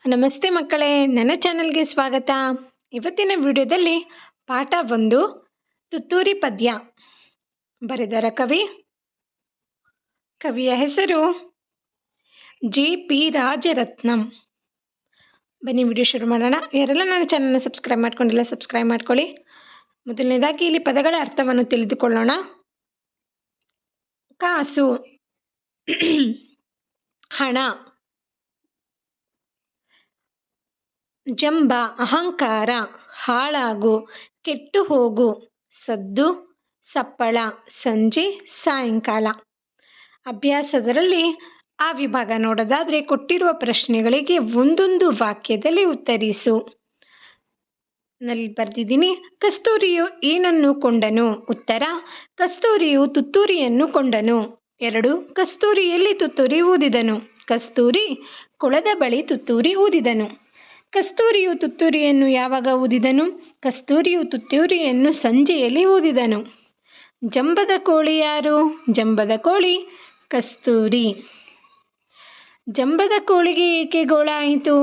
ನಮಸ್ತೆ ಮಕ್ಕಳೇ, ನನ್ನ ಚಾನಲ್ಗೆ ಸ್ವಾಗತ. ಇವತ್ತಿನ ವಿಡಿಯೋದಲ್ಲಿ ಪಾಠ 1 ತುತ್ತೂರಿ ಪದ್ಯ. ಬರೆದರ ಕವಿಯ ಹೆಸರು ಜೆ.ಪಿ. ರಾಜರತ್ನಂ. ಬನ್ನಿ ವಿಡಿಯೋ ಶುರು ಮಾಡೋಣ. ಯಾರೆಲ್ಲ ನನ್ನ ಚಾನಲ್ನ ಸಬ್ಸ್ಕ್ರೈಬ್ ಮಾಡ್ಕೊಂಡಿಲ್ಲ ಸಬ್ಸ್ಕ್ರೈಬ್ ಮಾಡ್ಕೊಳ್ಳಿ. ಮೊದಲನೇದಾಗಿ ಇಲ್ಲಿ ಪದಗಳ ಅರ್ಥವನ್ನು ತಿಳಿದುಕೊಳ್ಳೋಣ. ಕಾಸು, ಹಣ. ಜಂಬ, ಅಹಂಕಾರ, ಹಾಳಾಗು, ಕೆಟ್ಟು ಹೋಗು, ಸದ್ದು, ಸಪ್ಪಳ, ಸಂಜೆ, ಸಾಯಂಕಾಲ. ಅಭ್ಯಾಸದಲ್ಲಿ ಆ ವಿಭಾಗ ನೋಡೋದಾದರೆ ಕೊಟ್ಟಿರುವ ಪ್ರಶ್ನೆಗಳಿಗೆ ಒಂದೊಂದು ವಾಕ್ಯದಲ್ಲಿ ಉತ್ತರಿಸು. ನಲ್ಲಿ ಬರೆದಿದ್ದೀನಿ. ಕಸ್ತೂರಿಯು ಏನನ್ನು ಕೊಂಡನು? ಉತ್ತರ: ಕಸ್ತೂರಿಯು ತುತ್ತೂರಿಯನ್ನು ಕೊಂಡನು. 2. ಕಸ್ತೂರಿ ಎಲ್ಲಿ ತುತ್ತೂರಿ ಊದಿದನು? ಕಸ್ತೂರಿ ಕೊಳದ ಬಳಿ ತುತ್ತೂರಿ ಊದಿದನು. ಕಸ್ತೂರಿಯು ತುತ್ತೂರಿಯನ್ನು ಯಾವಾಗ ಊದಿದನು? ಕಸ್ತೂರಿಯು ತುತ್ತೂರಿಯನ್ನು ಸಂಜೆಯಲ್ಲಿ ಊದಿದನು. ಜಂಬದ ಕೋಳಿ ಯಾರು? ಜಂಬದ ಕೋಳಿ ಕಸ್ತೂರಿ. ಜಂಬದ ಕೋಳಿಗೆ ಏಕೆ ಗೋಳಾಯಿತು?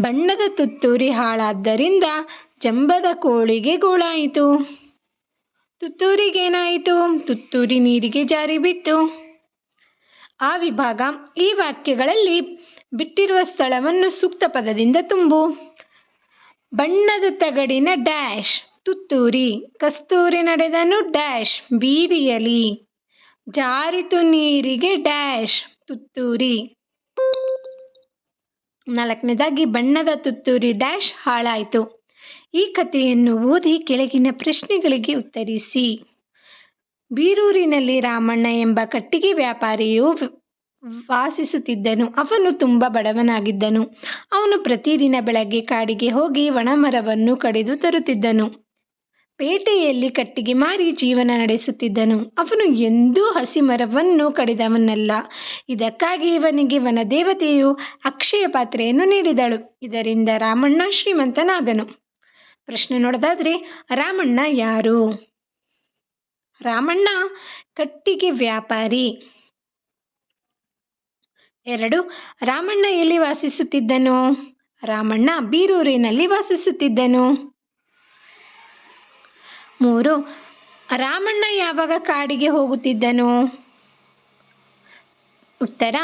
ಬಣ್ಣದ ತುತ್ತೂರಿ ಹಾಳಾದ್ದರಿಂದ ಜಂಬದ ಕೋಳಿಗೆ ಗೋಳಾಯಿತು. ತುತ್ತೂರಿಗೇನಾಯಿತು? ತುತ್ತೂರಿ ನೀರಿಗೆ ಜಾರಿ ಬಿತ್ತು. ಆ ವಿಭಾಗ ಈ ವಾಕ್ಯಗಳಲ್ಲಿ ಬಿಟ್ಟಿರುವ ಸ್ಥಳವನ್ನು ಸೂಕ್ತ ಪದದಿಂದ ತುಂಬು. ಬಣ್ಣದ ತಗಡಿನ ಡ್ಯಾಶ್ ತುತ್ತೂರಿ. ಕಸ್ತೂರಿ ನಡೆದನು ಡ್ಯಾಶ್ ಬೀದಿಯಲಿ. ಜಾರಿತು ನೀರಿಗೆ ಡ್ಯಾಶ್ ತುತ್ತೂರಿ. 4ನೇದಾಗಿ ಬಣ್ಣದ ತುತ್ತೂರಿ ಡ್ಯಾಶ್ ಹಾಳಾಯಿತು. ಈ ಕಥೆಯನ್ನು ಓದಿ ಕೆಳಗಿನ ಪ್ರಶ್ನೆಗಳಿಗೆ ಉತ್ತರಿಸಿ. ಬೀರೂರಿನಲ್ಲಿ ರಾಮಣ್ಣ ಎಂಬ ಕಟ್ಟಿಗೆ ವ್ಯಾಪಾರಿಯು ವಾಸಿಸುತ್ತಿದ್ದನು. ಅವನು ತುಂಬ ಬಡವನಾಗಿದ್ದನು. ಅವನು ಪ್ರತಿದಿನ ಬೆಳಗ್ಗೆ ಕಾಡಿಗೆ ಹೋಗಿ ಒಣಮರವನ್ನು ಕಡಿದು ತರುತ್ತಿದ್ದನು. ಪೇಟೆಯಲ್ಲಿ ಕಟ್ಟಿಗೆ ಮಾರಿ ಜೀವನ ನಡೆಸುತ್ತಿದ್ದನು. ಅವನು ಎಂದೂ ಹಸಿ ಮರವನ್ನು ಕಡಿದವನಲ್ಲ. ಇದಕ್ಕಾಗಿ ಇವನಿಗೆ ವನದೇವತೆಯು ಅಕ್ಷಯ ಪಾತ್ರೆಯನ್ನು ನೀಡಿದಳು. ಇದರಿಂದ ರಾಮಣ್ಣ ಶ್ರೀಮಂತನಾದನು. ಪ್ರಶ್ನೆ ನೋಡೋದಾದರೆ ರಾಮಣ್ಣ ಯಾರು? ರಾಮಣ್ಣ ಕಟ್ಟಿಗೆ ವ್ಯಾಪಾರಿ. 2. ರಾಮಣ್ಣ ಎಲ್ಲಿ ವಾಸಿಸುತ್ತಿದ್ದನು? ರಾಮಣ್ಣ ಬೀರೂರಿನಲ್ಲಿ ವಾಸಿಸುತ್ತಿದ್ದನು. 3. ರಾಮಣ್ಣ ಯಾವಾಗ ಕಾಡಿಗೆ ಹೋಗುತ್ತಿದ್ದನು? ಉತ್ತರ: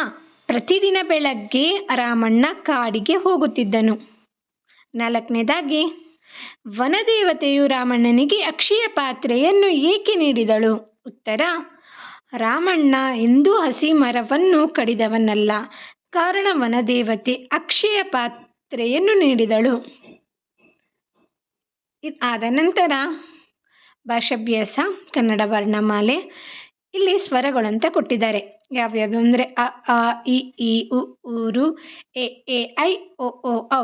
ಪ್ರತಿದಿನ ಬೆಳಗ್ಗೆ ರಾಮಣ್ಣ ಕಾಡಿಗೆ ಹೋಗುತ್ತಿದ್ದನು. 4ನೇದಾಗಿ ವನದೇವತೆಯು ರಾಮಣ್ಣನಿಗೆ ಅಕ್ಷಯ ಪಾತ್ರೆಯನ್ನು ಏಕೆ ನೀಡಿದಳು? ಉತ್ತರ: ರಾಮಣ್ಣ ಎಂದೂ ಹಸಿ ಮರವನ್ನು ಕಡಿದವನಲ್ಲ. ಕಾರಣ ವನದೇವತೆ ಅಕ್ಷಯ ಪಾತ್ರೆಯನ್ನು ನೀಡಿದಳು. ಆದ ನಂತರ ಭಾಷಾಭ್ಯಾಸ, ಕನ್ನಡ ವರ್ಣಮಾಲೆ. ಇಲ್ಲಿ ಸ್ವರಗಳು ಅಂತ ಕೊಟ್ಟಿದ್ದಾರೆ. ಯಾವ್ಯಾವುದು ಅಂದರೆ ಅ, ಆ, ಇ, ಉ, ಊರು, ಎ, ಐ, ಓ, ಔ.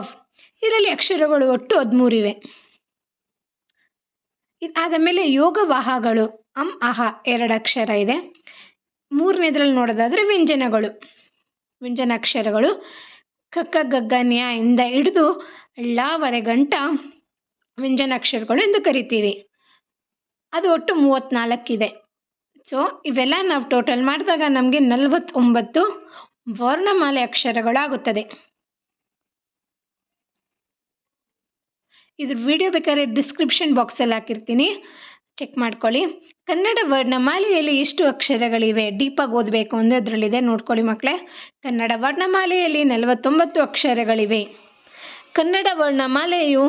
ಇದರಲ್ಲಿ ಅಕ್ಷರಗಳು ಒಟ್ಟು 13 ಇವೆ. ಇದಾದ ಮೇಲೆ ಯೋಗವಾಹಗಳು ಅಂ, ಅಹ 2 ಅಕ್ಷರ ಇದೆ. 3ನೇದ್ರಲ್ಲಿ ನೋಡೋದಾದರೆ ವ್ಯಂಜನಗಳು. ವ್ಯಂಜನಾಕ್ಷರಗಳು ಕಕ್ಕ ಗಗ್ಗ ನ್ಯ ಇಂದ ಹಿಡಿದು ಳವರೆಗಂಟ ವ್ಯಂಜನಾಕ್ಷರಗಳು ಎಂದು ಕರಿತೀವಿ. ಅದು ಒಟ್ಟು 34 ಇದೆ. ಸೊ ಇವೆಲ್ಲ ನಾವು ಟೋಟಲ್ ಮಾಡಿದಾಗ ನಮಗೆ 49 ವರ್ಣಮಾಲೆ ಅಕ್ಷರಗಳಾಗುತ್ತದೆ. ಇದ್ರ ವಿಡಿಯೋ ಬೇಕಾದ್ರೆ ಡಿಸ್ಕ್ರಿಪ್ಷನ್ ಬಾಕ್ಸಲ್ಲಿ ಹಾಕಿರ್ತೀನಿ, ಚೆಕ್ ಮಾಡ್ಕೊಳ್ಳಿ. ಕನ್ನಡ ವರ್ಣಮಾಲೆಯಲ್ಲಿ ಎಷ್ಟು ಅಕ್ಷರಗಳಿವೆ? ಡೀಪಾಗಿ ಓದಬೇಕು ಅಂದರೆ ಅದರಲ್ಲಿದೆ, ನೋಡ್ಕೊಳ್ಳಿ ಮಕ್ಕಳೇ. ಕನ್ನಡ ವರ್ಣಮಾಲೆಯಲ್ಲಿ 49 ಅಕ್ಷರಗಳಿವೆ. ಕನ್ನಡ ವರ್ಣಮಾಲೆಯು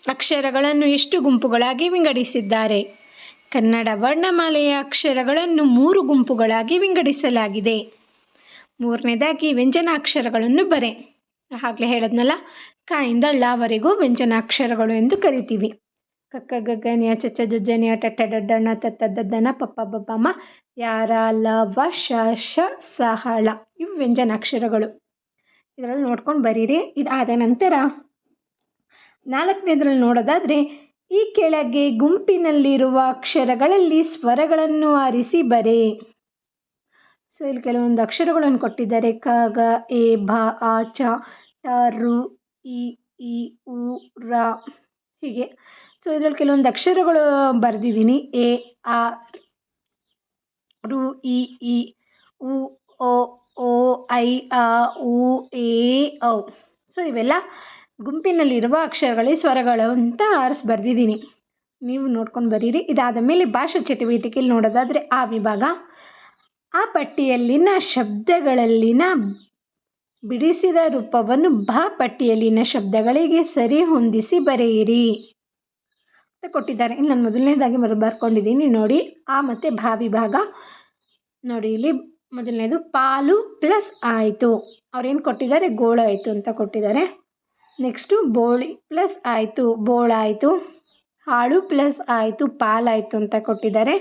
ಅಕ್ಷರಗಳನ್ನು ಎಷ್ಟು ಗುಂಪುಗಳಾಗಿ ವಿಂಗಡಿಸಿದ್ದಾರೆ? ಕನ್ನಡ ವರ್ಣಮಾಲೆಯ ಅಕ್ಷರಗಳನ್ನು 3 ಗುಂಪುಗಳಾಗಿ ವಿಂಗಡಿಸಲಾಗಿದೆ. 3ನೇದಾಗಿ ವ್ಯಂಜನಾಕ್ಷರಗಳನ್ನು ಬರೆ. ಆಗಲೇ ಹೇಳದ್ನಲ್ಲ, ಕ ಇಂದ ಳವರೆಗೂ ವ್ಯಂಜನಾಕ್ಷರಗಳು ಎಂದು ಕರಿತೀವಿ. ಕಕ್ಕ ಗಗ್ಗ ನ್ಯ ಚಚ್ಚ ಜಜ್ಜ ನ್ಯ ಟಟ್ಟ ಡಡ್ಡಣ್ಣ ತತ್ತ ದದ್ದನ ಪಪ್ಪ ಬಬ್ಬಮ್ಮ ಯಾರ ಲ ವ ಶ ಶ ಸ ಹ ಳ. ಇವು ವ್ಯಂಜನಾಕ್ಷರಗಳು. ಇದರಲ್ಲಿ ನೋಡ್ಕೊಂಡು ಬರೀರಿ. ಇದಾದ ನಂತರ 4ನೇದ್ರಲ್ಲಿ ನೋಡೋದಾದರೆ ಈ ಕೆಳಗೆ ಗುಂಪಿನಲ್ಲಿರುವ ಅಕ್ಷರಗಳಲ್ಲಿ ಸ್ವರಗಳನ್ನು ಆರಿಸಿ ಬರೆ. ಸೊ ಇಲ್ಲಿ ಕೆಲವೊಂದು ಅಕ್ಷರಗಳನ್ನು ಕೊಟ್ಟಿದ್ದಾರೆ. ಕ, ಗ, ಎ, ಬ, ಆ, ಚ, ಟ, ರು, ಇ, ಉ, ರ ಹೀಗೆ. ಸೊ ಇದರಲ್ಲಿ ಕೆಲವೊಂದು ಅಕ್ಷರಗಳು ಬರೆದಿದ್ದೀನಿ. ಎ, ಆ, ರು, ಇ, ಉ, ಓ, ಐ, ಆ, ಉ, ಎ, ಔ. ಸೊ ಇವೆಲ್ಲ ಗುಂಪಿನಲ್ಲಿರುವ ಅಕ್ಷರಗಳಿಗೆ ಸ್ವರಗಳು ಅಂತ ಆರಿಸಿ ಬರೆದಿದ್ದೀನಿ. ನೀವು ನೋಡ್ಕೊಂಡು ಬರೀರಿ. ಇದಾದ ಮೇಲೆ ಭಾಷಾ ಚಟುವಟಿಕೆಯಲ್ಲಿ ನೋಡೋದಾದರೆ ಆ ವಿಭಾಗ, ಆ ಪಟ್ಟಿಯಲ್ಲಿನ ಶಬ್ದಗಳಲ್ಲಿನ ಬಿಡಿಸಿದ ರೂಪವನ್ನು ಬ ಪಟ್ಟಿಯಲ್ಲಿನ ಶಬ್ದಗಳಿಗೆ ಸರಿ ಹೊಂದಿಸಿ ಬರೆಯಿರಿ ಅಂತ ಕೊಟ್ಟಿದ್ದಾರೆ. ಇಲ್ಲಿ ನಾನು ಮೊದಲನೇದಾಗಿ ಬರ್ಕೊಂಡಿದ್ದೀನಿ ನೋಡಿ. ಆ ಮತ್ತು ಭಾ ವಿಭಾಗ ನೋಡಿ. ಇಲ್ಲಿ ಮೊದಲನೇದು ಪಾಲು ಪ್ಲಸ್ ಆಯಿತು, ಅವ್ರೇನು ಕೊಟ್ಟಿದ್ದಾರೆ ಗೋಳು ಆಯಿತು ಅಂತ ಕೊಟ್ಟಿದ್ದಾರೆ. ನೆಕ್ಸ್ಟು ಬೋಳಿ ಪ್ಲಸ್ ಆಯಿತು ಬೋಳಾಯಿತು, ಹಾಳು ಪ್ಲಸ್ ಆಯಿತು ಪಾಲಾಯಿತು ಅಂತ ಕೊಟ್ಟಿದ್ದಾರೆ,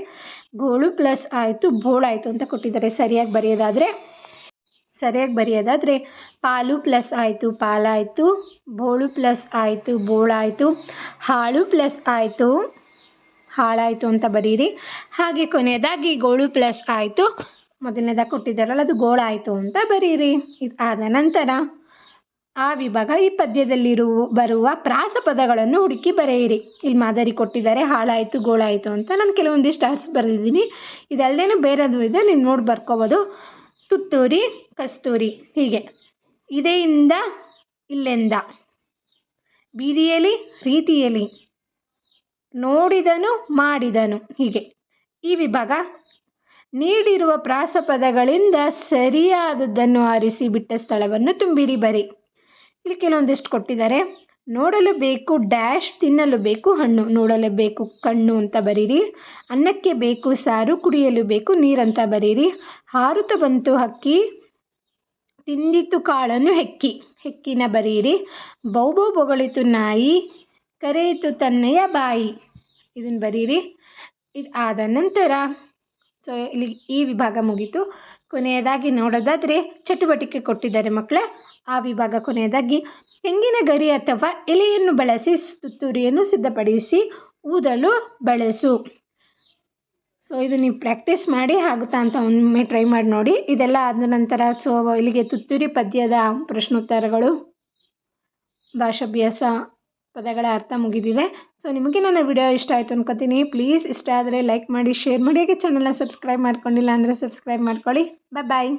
ಗೋಳು ಪ್ಲಸ್ ಆಯಿತು ಬೋಳಾಯಿತು ಅಂತ ಕೊಟ್ಟಿದ್ದಾರೆ. ಸರಿಯಾಗಿ ಬರೆಯೋದಾದರೆ ಪಾಲು ಪ್ಲಸ್ ಆಯಿತು ಪಾಲಾಯಿತು, ಬೋಳು ಪ್ಲಸ್ ಆಯಿತು ಬೋಳಾಯಿತು, ಹಾಳು ಪ್ಲಸ್ ಆಯಿತು ಹಾಳಾಯಿತು ಅಂತ ಬರೀರಿ. ಹಾಗೆ ಕೊನೆಯದಾಗಿ ಗೋಳು ಪ್ಲಸ್ ಆಯಿತು, ಮೊದಲನೇದಾಗಿ ಕೊಟ್ಟಿದ್ದಾರಲ್ಲ ಅದು ಗೋಳಾಯಿತು ಅಂತ ಬರೀರಿ. ಇದಾದ ನಂತರ ಆ ವಿಭಾಗ, ಈ ಪದ್ಯದಲ್ಲಿ ಬರುವ ಪ್ರಾಸಪದಗಳನ್ನು ಹುಡುಕಿ ಬರೆಯಿರಿ. ಇಲ್ಲಿ ಮಾದರಿ ಕೊಟ್ಟಿದ್ದಾರೆ ಹಾಳಾಯಿತು ಗೋಳಾಯಿತು ಅಂತ. ನಾನು ಕೆಲವೊಂದಿಷ್ಟು ಆರಿಸಿ ಬರೆದಿದ್ದೀನಿ. ಇದಲ್ಲದೆ ಬೇರೆದು ಇದೆ, ನೀವು ನೋಡಿ ಬರ್ಕೋಬೋದು. ತುತ್ತೂರಿ ಕಸ್ತೂರಿ, ಹೀಗೆ ಇದೆಯಿಂದ ಇಲ್ಲೆಂದ, ಬೀದಿಯಲ್ಲಿ ರೀತಿಯಲ್ಲಿ, ನೋಡಿದನು ಮಾಡಿದನು, ಹೀಗೆ ಈ ವಿಭಾಗ ನೀಡಿರುವ ಪ್ರಾಸಪದಗಳಿಂದ ಸರಿಯಾದದ್ದನ್ನು ಆರಿಸಿ ಬಿಟ್ಟ ಸ್ಥಳವನ್ನು ತುಂಬಿರಿ ಬರಿ. ಇಲ್ಲಿ ಕೆಲವೊಂದಿಷ್ಟು ಕೊಟ್ಟಿದ್ದಾರೆ. ನೋಡಲು ಬೇಕು ಡ್ಯಾಶ್, ತಿನ್ನಲು ಬೇಕು ಹಣ್ಣು, ನೋಡಲು ಬೇಕು ಕಣ್ಣು ಅಂತ ಬರೀರಿ. ಅನ್ನಕ್ಕೆ ಬೇಕು ಸಾರು, ಕುಡಿಯಲು ಬೇಕು ನೀರಂತ ಬರೀರಿ. ಹಾರುತ್ತ ಬಂತು ಹಕ್ಕಿ, ತಿಂದಿತು ಕಾಳನ್ನು ಹೆಕ್ಕಿ, ಹೆಕ್ಕಿನ ಬರೀರಿ. ಬೌಬೌ ಬೊಗಳಿತು ನಾಯಿ, ಕರೆಯಿತು ತನ್ನೆಯ ಬಾಯಿ, ಇದನ್ನು ಬರೀರಿ. ಇದಾದ ನಂತರ ಸೊ ಇಲ್ಲಿ ಈ ವಿಭಾಗ ಮುಗೀತು. ಕೊನೆಯದಾಗಿ ನೋಡೋದಾದರೆ ಚಟುವಟಿಕೆ ಕೊಟ್ಟಿದ್ದಾರೆ ಮಕ್ಕಳೇ. ಆ ವಿಭಾಗ ಕೊನೆಯದಾಗಿ ತೆಂಗಿನ ಗರಿ ಅಥವಾ ಎಲೆಯನ್ನು ಬಳಸಿ ತುತ್ತೂರಿಯನ್ನು ಸಿದ್ಧಪಡಿಸಿ ಊದಲು ಬಳಸು. ಸೊ ಇದು ನೀವು ಪ್ರಾಕ್ಟೀಸ್ ಮಾಡಿ ಆಗುತ್ತಾ ಅಂತ ಒಮ್ಮೆ ಟ್ರೈ ಮಾಡಿ ನೋಡಿ. ಇದೆಲ್ಲ ಆದ ನಂತರ ಸೊ ಇಲ್ಲಿಗೆ ತುತ್ತೂರಿ ಪದ್ಯದ ಪ್ರಶ್ನೋತ್ತರಗಳು, ಭಾಷಾಭ್ಯಾಸ, ಪದಗಳ ಅರ್ಥ ಮುಗಿದಿದೆ. ಸೊ ನಿಮಗೆ ನನ್ನ ವಿಡಿಯೋ ಇಷ್ಟ ಆಯಿತು ಅನ್ಕೋತೀನಿ. ಪ್ಲೀಸ್ ಇಷ್ಟ ಆದರೆ ಲೈಕ್ ಮಾಡಿ, ಶೇರ್ ಮಾಡಿ. ಹಾಗೆ ಚಾನಲ್ನ ಸಬ್ಸ್ಕ್ರೈಬ್ ಮಾಡ್ಕೊಂಡಿಲ್ಲ ಅಂದರೆ ಸಬ್ಸ್ಕ್ರೈಬ್ ಮಾಡ್ಕೊಳ್ಳಿ. ಬಾಯ್.